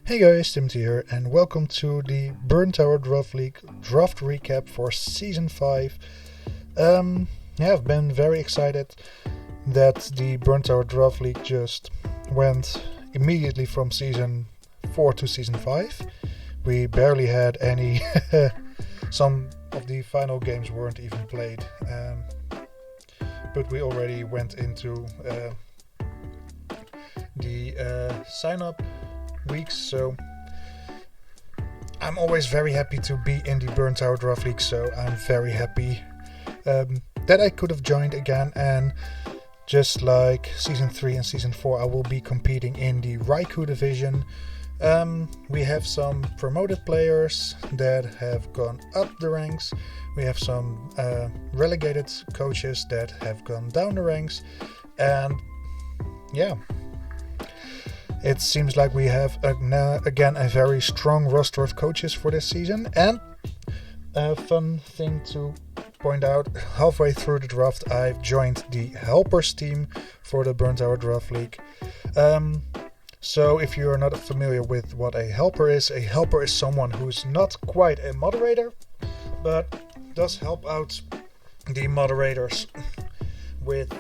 Hey guys, Timothy here, and welcome to the Burn Tower Draft League draft recap for Season 5. I've been very excited that the Burn Tower Draft League just went immediately from Season 4 to Season 5. We barely had any, some of the final games weren't even played, but we already went into the sign-up weeks, so I'm always very happy to be in the Burn Tower Draft League, so I'm very happy that I could have joined again. And just like Season 3 and Season 4, I will be competing in the Raikou division. We have some promoted players that have gone up the ranks. We have some relegated coaches that have gone down the ranks, and yeah, it seems like we have again a very strong roster of coaches for this season. And a fun thing to point out, halfway through the draft I've joined the helpers team for the Burn Tower Draft League. So if you're not familiar with what a helper is someone who's not quite a moderator, but does help out the moderators with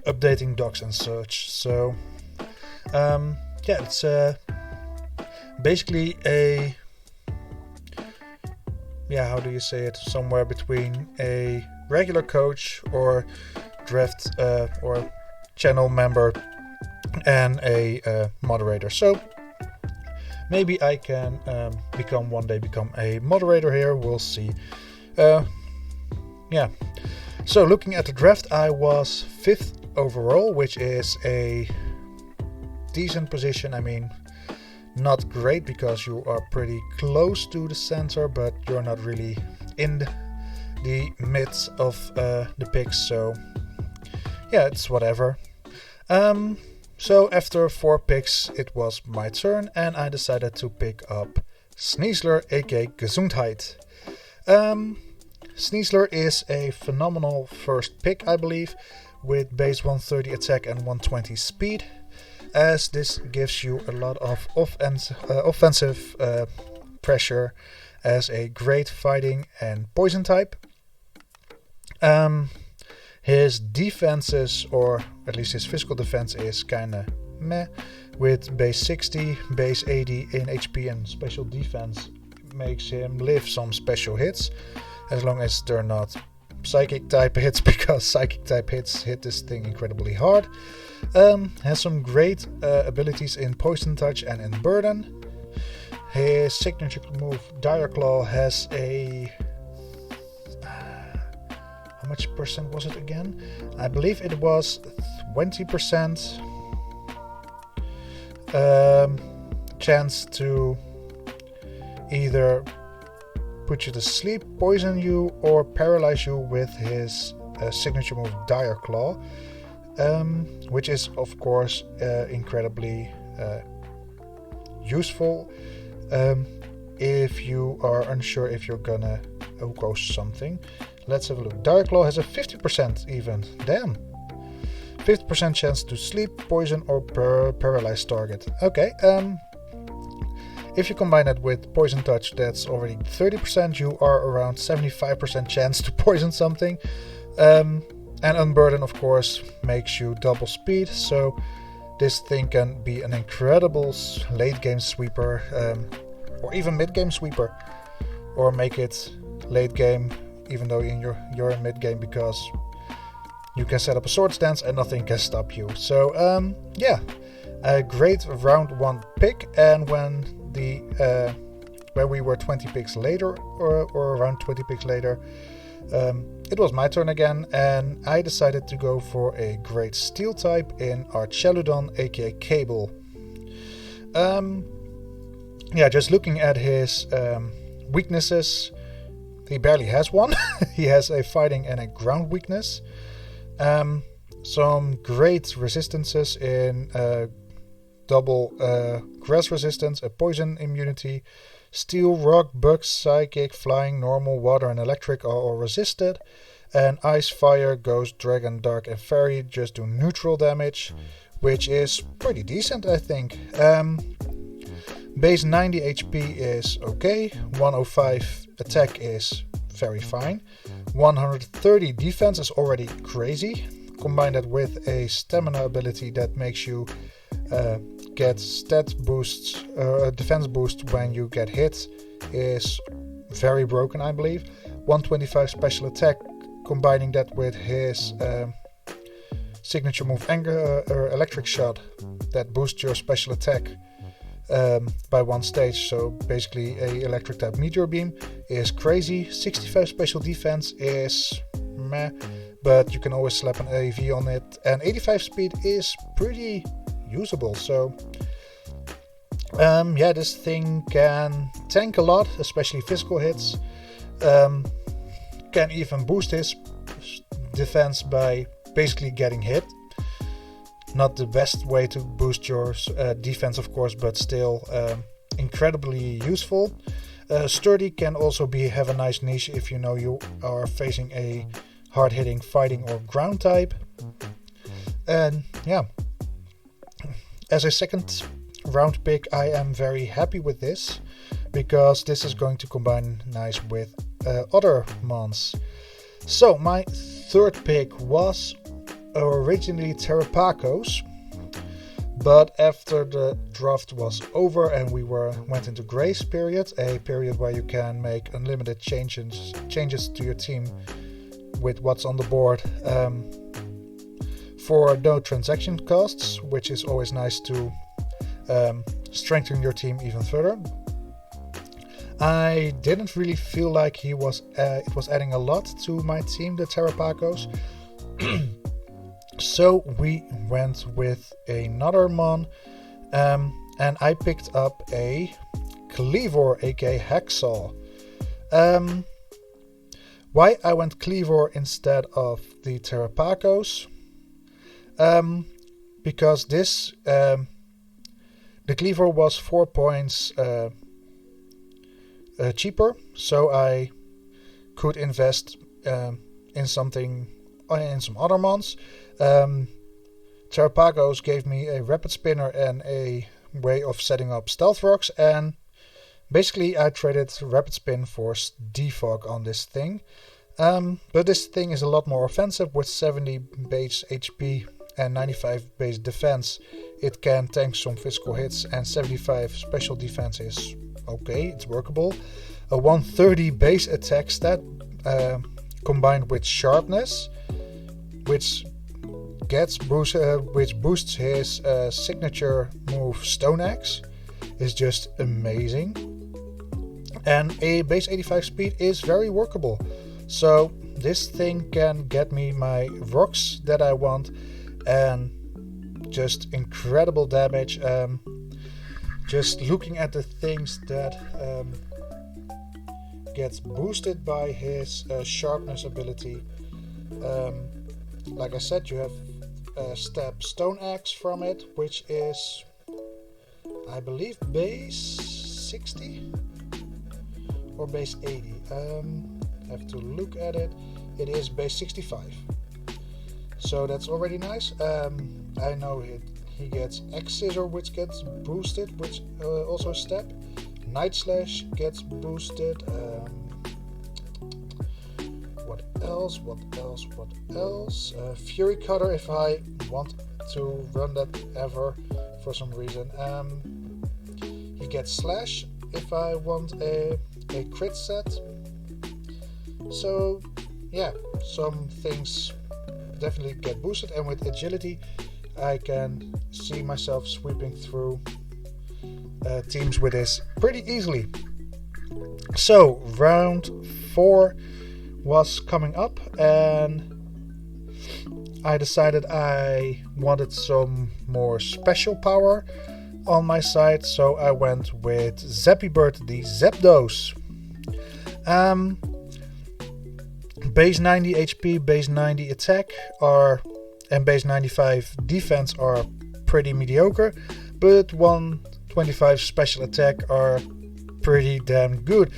updating docs and such. So it's basically a, how do you say it, somewhere between a regular coach or draft or channel member and a moderator. So maybe I can one day become a moderator here, we'll see. So looking at the draft, I was 5th overall, which is a decent position. I mean, not great because you are pretty close to the center, but you're not really in the midst of the picks, so it's whatever. So after 4 picks it was my turn, and I decided to pick up Sneasler, aka Gesundheit. Sneasler is a phenomenal first pick, I believe, with base 130 attack and 120 speed, as this gives you a lot of offensive pressure as a great fighting and poison type. His defenses, or at least his physical defense, is kinda meh, with base 60, base 80 in HP, and special defense makes him live some special hits, as long as they're not psychic type hits, because psychic type hits hit this thing incredibly hard. Has some great abilities in Poison Touch and in Burden. His signature move, Dire Claw, has a... how much percent was it again? I believe it was 20% chance to either put you to sleep, poison you, or paralyze you with his signature move, Dire Claw, which is of course incredibly useful if you are unsure if you're gonna OHKO something. Let's have a look. Dire Claw has a 50% even. Damn. 50% chance to sleep, poison, or paralyze target. Okay. If you combine that with Poison Touch, that's already 30%. You are around 75% chance to poison something. And Unburden, of course, makes you double speed. So this thing can be an incredible late game sweeper, or even mid game sweeper, or make it late game, even though you're in mid game, because you can set up a sword stance and nothing can stop you. So a great round 1 pick. And when we were 20 picks later, or around 20 picks later, it was my turn again, and I decided to go for a great steel type in Archelon, aka Cable. Just looking at his weaknesses, he barely has one. He has a fighting and a ground weakness. Some great resistances in double grass resistance, a poison immunity, steel, rock, bug, psychic, flying, normal, water, and electric are all resisted. And ice, fire, ghost, dragon, dark, and fairy just do neutral damage, which is pretty decent, I think. Base 90 HP is okay, 105 attack is very fine, 130 defense is already crazy. Combine that with a stamina ability that makes you get stat boosts, defense boost when you get hit is very broken, I believe. 125 special attack, combining that with his signature move electric shot that boosts your special attack by one stage, so basically a electric type meteor beam, is crazy. 65 special defense is meh, but you can always slap an AV on it, and 85 speed is pretty usable. So yeah, this thing can tank a lot, especially physical hits. Can even boost his defense by basically getting hit. Not the best way to boost your defense, of course, but still incredibly useful. Sturdy can also have a nice niche if you know you are facing a hard-hitting fighting or ground type. And yeah, as a second round pick, I am very happy with this, because this is going to combine nice with other mons. So my third pick was originally Terrapacos, but after the draft was over and we went into grace period, a period where you can make unlimited changes to your team with what's on the board for no transaction costs, which is always nice to strengthen your team even further. I didn't really feel like it was adding a lot to my team, the Terrapacos. So we went with another mon, and I picked up a Cleavor, aka Hacksaw. Why I went Cleavor instead of the Terrapacos? Because this the Cleavor was 4 points cheaper, so I could invest in some other mons. Terrapagos gave me a rapid spinner and a way of setting up stealth rocks, and basically I traded rapid spin for defog on this thing. But this thing is a lot more offensive with 70 base HP and 95 base defense. It can tank some physical hits, and 75 special defense is okay, it's workable. A 130 base attack stat combined with sharpness, which boosts his signature move Stone Axe, is just amazing. And a base 85 speed is very workable. So this thing can get me my rocks that I want, and just incredible damage. Just looking at the things that gets boosted by his sharpness ability. Like I said, you have stab Stone Axe from it, which is, I believe, base 60 or base 80. Have to look at it. It is base 65. So that's already nice. I know he gets X Scissor, which gets boosted, which also a step. Night Slash gets boosted. What else? Fury Cutter, if I want to run that ever for some reason. He gets Slash if I want a crit set. So yeah, some things definitely get boosted, and with agility I can see myself sweeping through teams with this pretty easily. So round 4 was coming up, and I decided I wanted some more special power on my side, so I went with Zappy Bird, the Zapdos. Base 90 HP, base 90 attack and base 95 defense are pretty mediocre, but 125 special attack are pretty damn good.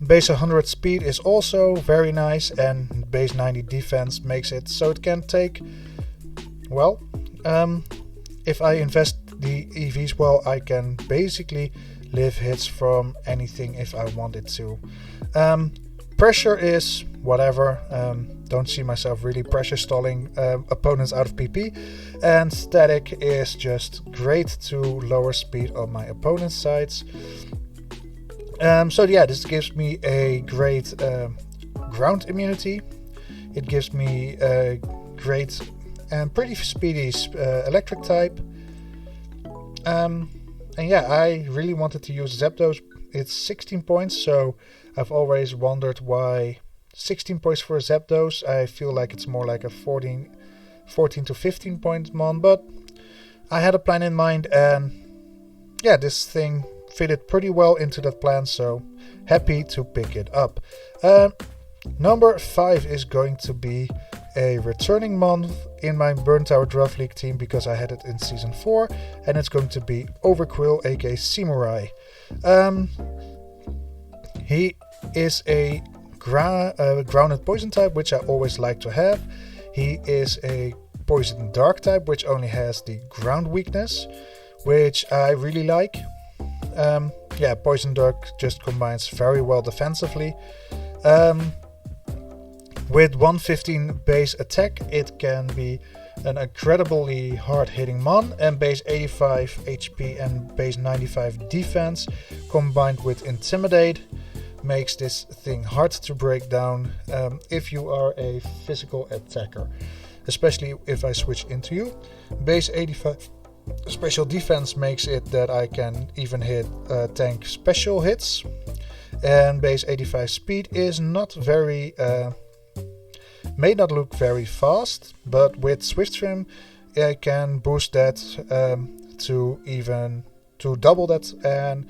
Base 100 speed is also very nice, and base 90 defense makes it so it can take, well, if I invest the EVs well, I can basically live hits from anything if I wanted to. Pressure is whatever. Don't see myself really pressure stalling opponents out of PP. And static is just great to lower speed on my opponent's sides. So yeah, this gives me a great ground immunity. It gives me a great and pretty speedy electric type. And yeah, I really wanted to use Zapdos. It's 16 points, so I've always wondered why 16 points for Zapdos. I feel like it's more like a 14 to 15 point mon, but I had a plan in mind, and yeah, this thing fitted pretty well into that plan, so happy to pick it up. Number 5 is going to be a returning mon in my Burn Tower Draft League team because I had it in Season 4, and it's going to be Overquill, aka Samurai. He is a grounded poison type, which I always like to have. He is a poison dark type, which only has the ground weakness, which I really like. Yeah, poison dark just combines very well defensively. With 115 base attack, it can be an incredibly hard-hitting mon, and base 85 HP and base 95 defense combined with intimidate makes this thing hard to break down if you are a physical attacker, especially if I switch into you. Base 85 special defense makes it that I can even hit tank special hits, and base 85 speed is not very may not look very fast, but with Swift Trim I can boost that to double that, and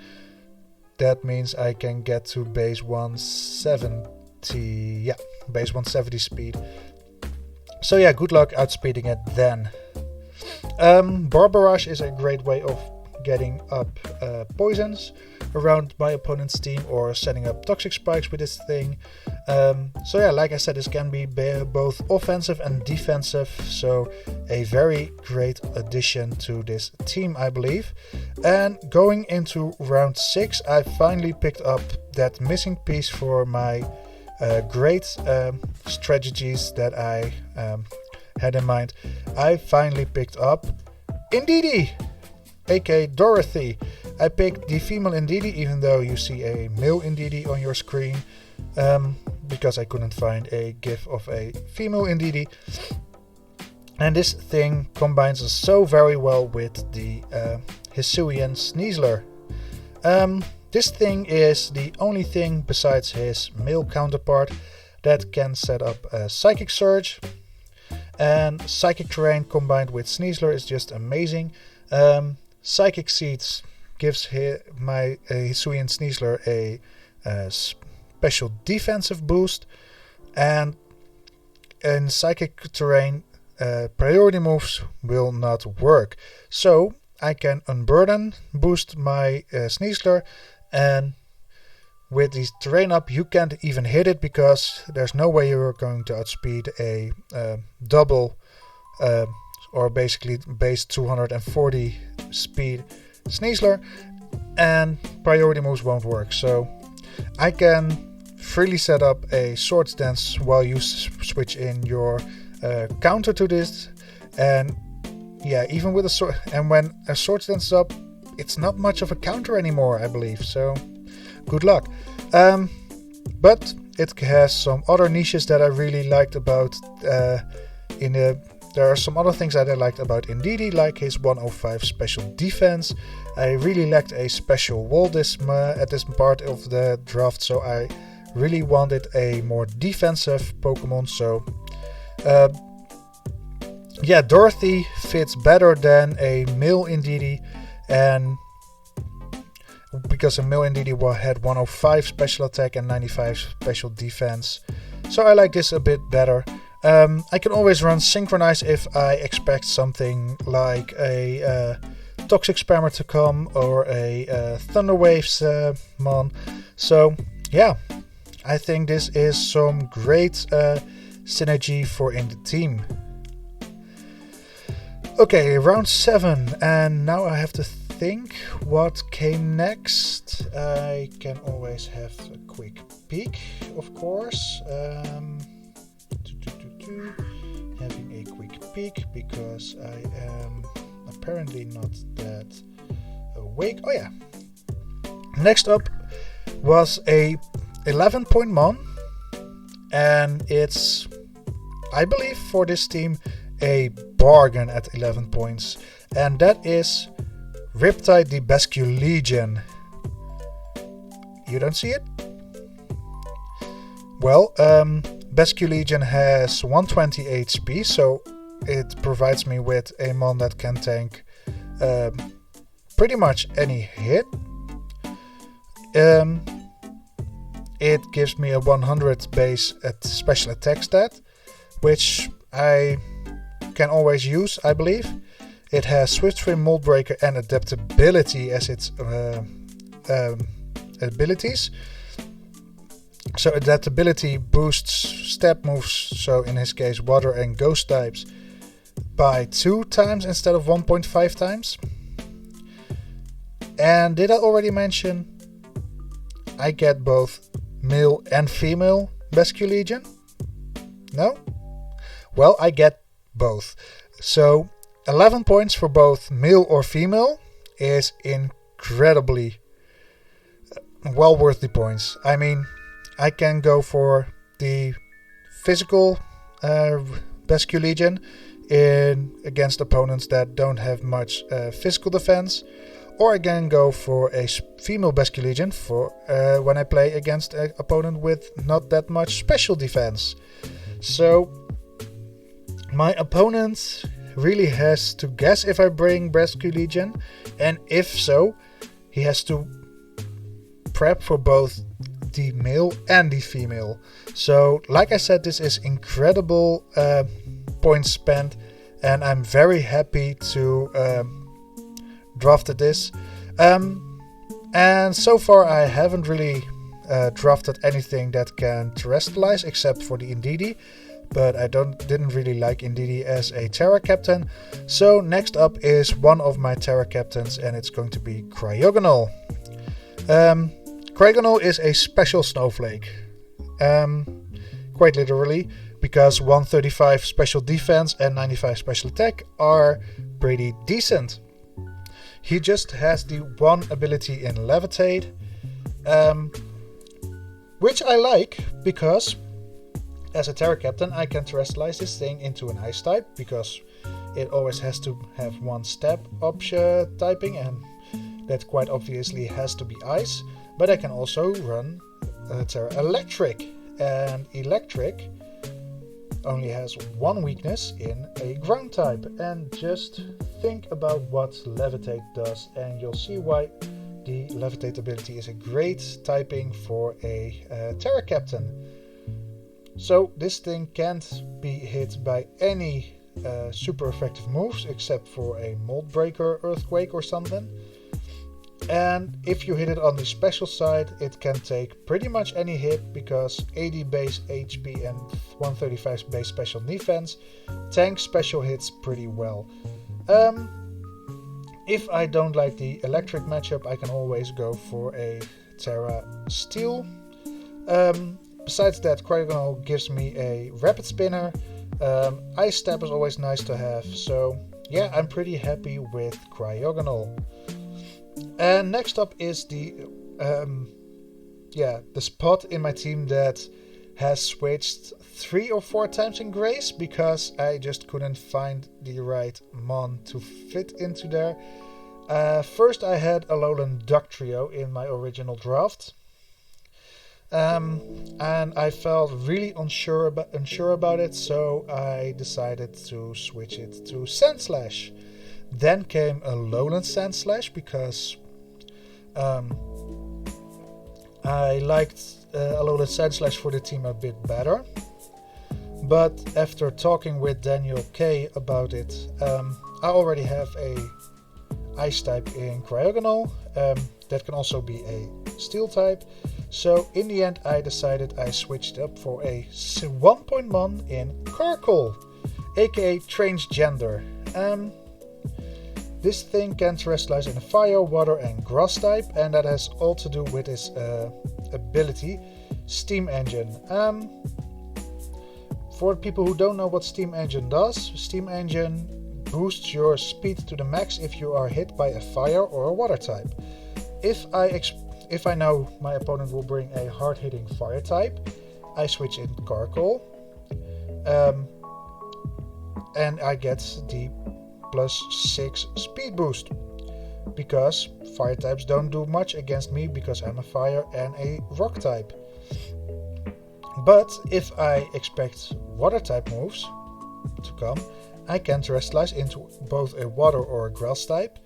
that means I can get to base 170. Yeah, base 170 speed. So yeah, good luck outspeeding it then. Barbarage is a great way of getting up poisons around my opponent's team or setting up toxic spikes with this thing. So yeah, like I said, this can be both offensive and defensive, so a very great addition to this team, I believe. And going into round 6, I finally picked up that missing piece for my great strategies that I had in mind. I finally picked up Indeedee, aka Dorothy. I picked the female Indeedee, even though you see a male Indeedee on your screen, because I couldn't find a gif of a female Indeedee. And this thing combines so very well with the Hisuian Sneasler. This thing is the only thing besides his male counterpart that can set up a Psychic Surge. And Psychic Terrain combined with Sneasler is just amazing. Psychic Seeds gives my Hisuian Sneasler a special defensive boost, and in Psychic Terrain priority moves will not work. So I can Unburden, boost my Sneasler, and with the terrain up you can't even hit it because there's no way you're going to outspeed a double or basically base 240 speed Sneasler, and priority moves won't work. So I can freely set up a Swords Dance while you switch in your counter to this, and yeah, even with a sword, and when a Swords Dance is up, it's not much of a counter anymore, I believe. So good luck. But it has some other niches that I really liked about there are some other things that I liked about Indeedee, like his 105 special defense. I really lacked a special wall at this part of the draft, so I really wanted a more defensive Pokemon. So yeah, Dorothy fits better than a male Indeedee, and because a male Indeedee had 105 special attack and 95 special defense. So I like this a bit better. I can always run Synchronize if I expect something like a Toxic Spammer to come or a Thunder Waves mon. So yeah, I think this is some great synergy for in the team. Okay, round 7, and now I have to think what came next. I can always have a quick peek, of course. Having a quick peek because I am apparently not that awake. Oh yeah. Next up was a 11-point mon, and it's, I believe, for this team a bargain at 11 points, and that is Riptide the Basculegion. You don't see it? Well, Basculegion has 120 HP, so it provides me with a mon that can tank pretty much any hit. It gives me a 100 base at special attack stat, which I can always use, I believe. It has Swift Swim, Mold Breaker and Adaptability as its abilities. So Adaptability boosts step moves, so in his case Water and Ghost types, by 2 times instead of 1.5 times. And did I already mention I get both male and female Basculegion? No? Well, I get both. So 11 points for both male or female is incredibly well worth the points. I mean, I can go for the physical Basculegion against opponents that don't have much physical defense, or I can go for a female Basculegion for when I play against an opponent with not that much special defense. So my opponent really has to guess if I bring Basculegion, and if so, he has to prep for both the male and the female. So like I said, this is incredible points spent, and I'm very happy to drafted this. And so far I haven't really drafted anything that can terrestrialize except for the Indeedee, but I didn't really like Indeedee as a Terra Captain. So next up is one of my Terra Captains, and it's going to be Cryogonal. Cryogonal is a special snowflake, quite literally, because 135 special defense and 95 special attack are pretty decent. He just has the one ability in Levitate, which I like because as a Terra Captain I can terrestrialize this thing into an Ice type, because it always has to have one step option typing, and that quite obviously has to be Ice. But I can also run Terra Electric, and Electric only has one weakness in a ground type. And just think about what Levitate does, and you'll see why the Levitate ability is a great typing for a Terra Captain. So this thing can't be hit by any super effective moves except for a Mold Breaker, Earthquake or something. And if you hit it on the special side, it can take pretty much any hit, because 80 base HP and 135 base special defense tanks special hits pretty well. If I don't like the electric matchup, I can always go for a Terra Steel. Besides that, Cryogonal gives me a Rapid Spinner. Ice Step is always nice to have. So yeah, I'm pretty happy with Cryogonal. And next up is the spot in my team that has switched 3 or 4 times in Grace, because I just couldn't find the right mon to fit into there. First I had Alolan Duck Trio in my original draft, and I felt really unsure about it, so I decided to switch it to Sandslash. Then came Alolan Sandslash, because I liked Alolan Sandslash for the team a bit better. But after talking with Daniel K about it, I already have a Ice type in Cryogonal. That can also be a Steel type. So in the end I decided I switched up for a 1-point mon in Karkle, aka Transgender. This thing can terrestrialize in a fire, water and grass type, and that has all to do with its ability, Steam Engine. For people who don't know what Steam Engine does, Steam Engine boosts your speed to the max if you are hit by a fire or a water type. If I know my opponent will bring a hard-hitting fire type, I switch in Carcoal, and I get the +6 speed boost, because fire types don't do much against me because I'm a fire and a rock type. But if I expect water type moves to come, I can terrestrialize into both a water or a grass type,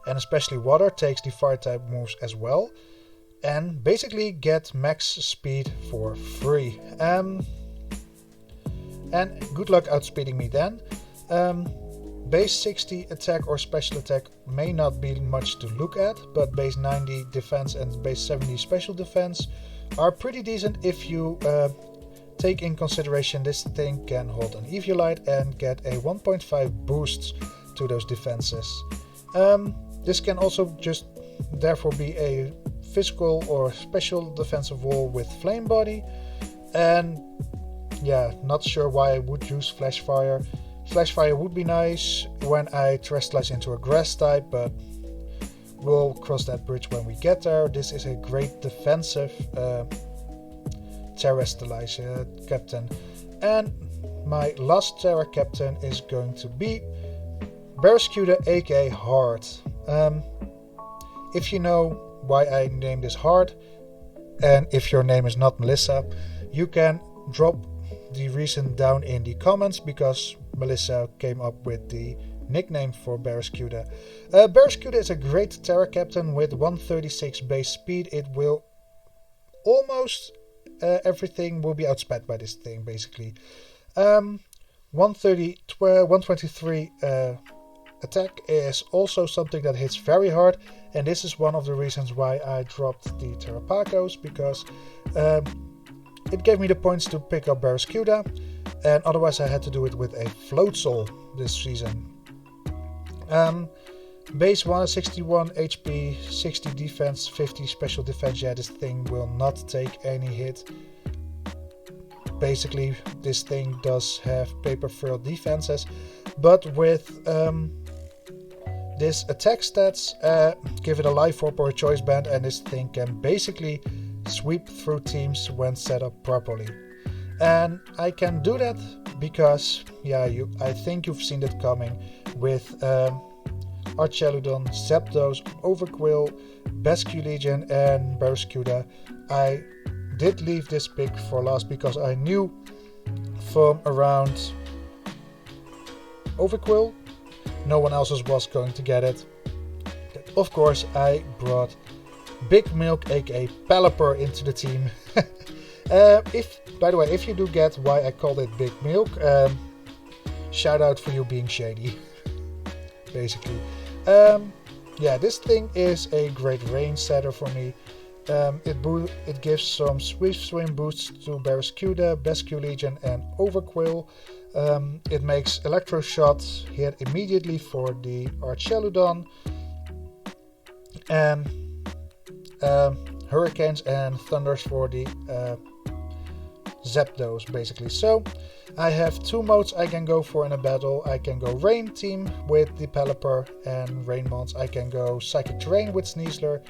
and especially water takes the fire type moves as well, and basically get max speed for free. And good luck outspeeding me then. Base 60 attack or special attack may not be much to look at, but base 90 defense and base 70 special defense are pretty decent if you take in consideration this thing can hold an Eviolite and get a 1.5 boost to those defenses. This can also just therefore be a physical or special defensive wall with flame body, and yeah, not sure why I would use Flash Fire. Flash Fire would be nice when I terrestrialize into a grass type, but we'll cross that bridge when we get there. This is a great defensive terrestrialize captain. And my last Terra captain is going to be Barraskewda, aka Hard. If you know why I named this Hard, and if your name is not Melissa, you can drop the reason down in the comments, because Melissa came up with the nickname for Barraskewda. Barraskewda is a great Terra captain with 136 base speed. It will almost everything will be outsped by this thing, basically. 123 attack is also something that hits very hard, and this is one of the reasons why I dropped the Terrapacos, because it gave me the points to pick up Barraskewda, and otherwise I had to do it with a Floatzel this season. Base 161 HP, 60 defense, 50 special defense. Yeah, this thing will not take any hit. Basically, this thing does have paper frill defenses, but with this attack stats, give it a life orb or a choice band, and this thing can basically sweep through teams when set up properly. And I can do that because, yeah, I think you've seen it coming with Archelon, Zapdos, Overquill, Basculegion and Barraskewda. I did leave this pick for last because I knew from around Overquill no one else was going to get it. Of course, I brought Big Milk, aka Pelipper, into the team. By the way, if you do get why I called it Big Milk, shout out for you being shady. Basically. Yeah, this thing is a great range setter for me. It gives some Swift Swim boosts to Barraskewda, Basculegion and Overquill. It makes Electro Shot hit immediately for the Archelon, and Hurricanes and Thunders for the Zapdos, basically. So I have two modes I can go for in a battle. I can go Rain Team with the Pelipper and Rain Mons. I can go Psychic Terrain with Sneasler.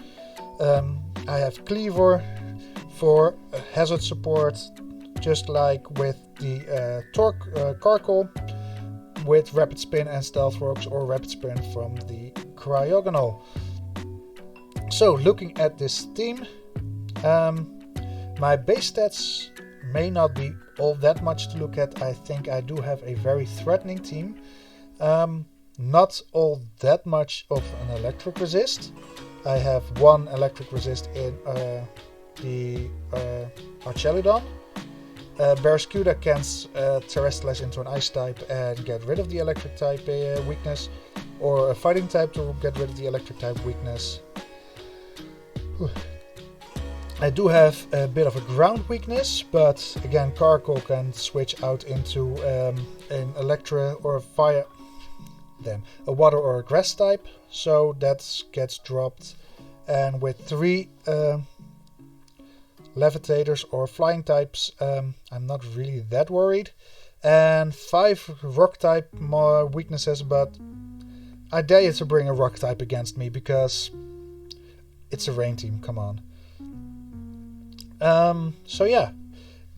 I have Cleaver for hazard support, just like with the Carcoal, with Rapid Spin and Stealth Rocks, or Rapid Spin from the Cryogonal. So looking at this team, my base stats may not be all that much to look at. I think I do have a very threatening team. Not all that much of an electric resist. I have one electric resist in the Archelon. Barraskewda can terrestrialize into an ice type and get rid of the electric type weakness, or a fighting type to get rid of the electric type weakness. I do have a bit of a ground weakness, but again, Carcoal can switch out into an Electra or a Fire. them. A water or a grass type, so that gets dropped. And with 3 levitators or flying types, I'm not really that worried. And 5 rock type more weaknesses, but I dare you to bring a rock type against me because it's a rain team, come on. So yeah,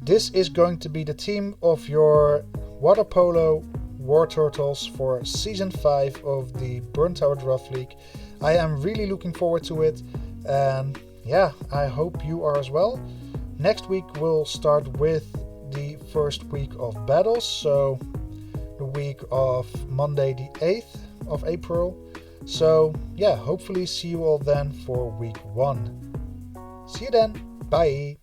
this is going to be the team of your Water Polo War Turtles for Season 5 of the Burn Tower Draft League. I am really looking forward to it, and yeah, I hope you are as well. Next week we'll start with the first week of battles, so the week of Monday the 8th of April. So yeah, hopefully see you all then for week 1. See you then, bye!